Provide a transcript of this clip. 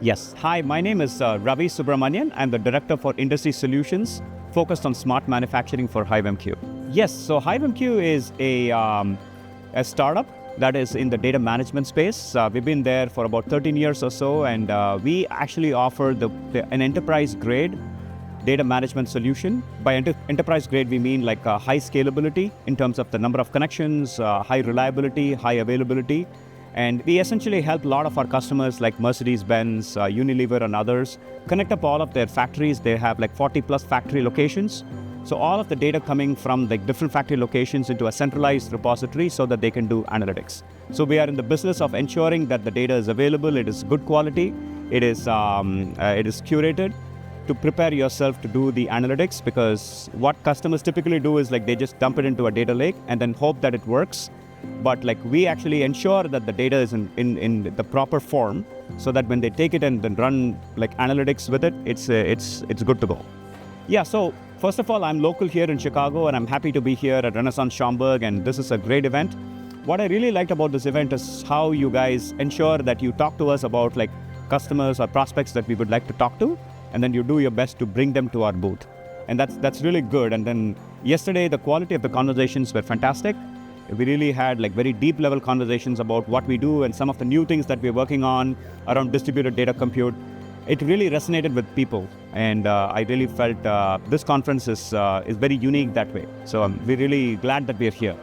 Yes. Hi, my name is Ravi Subramanian. I'm the Director for Industry Solutions, focused on smart manufacturing for HiveMQ. Yes, so HiveMQ is a startup that is in the data management space. We've been there for about 13 years or so, and we actually offer an enterprise-grade data management solution. By enterprise grade, we mean like high scalability in terms of the number of connections, high reliability, high availability. And we essentially help a lot of our customers like Mercedes-Benz, Unilever, and others connect up all of their factories. They have like 40 plus factory locations. So all of the data coming from like different factory locations into a centralized repository so that they can do analytics. So we are in the business of ensuring that the data is available, it is good quality, it is curated, to prepare yourself to do the analytics, because what customers typically do is like they just dump it into a data lake and then hope that it works. But like we actually ensure that the data is in the proper form so that when they take it and then run like analytics with it, it's good to go. Yeah, so first of all, I'm local here in Chicago and I'm happy to be here at Renaissance Schaumburg, and this is a great event. What I really liked about this event is how you guys ensure that you talk to us about like customers or prospects that we would like to talk to, and then you do your best to bring them to our booth. And that's really good. And then yesterday, the quality of the conversations were fantastic. We really had like very deep level conversations about what we do and some of the new things that we're working on around distributed data compute. It really resonated with people. And I really felt this conference is very unique that way. So we're really glad that we're here.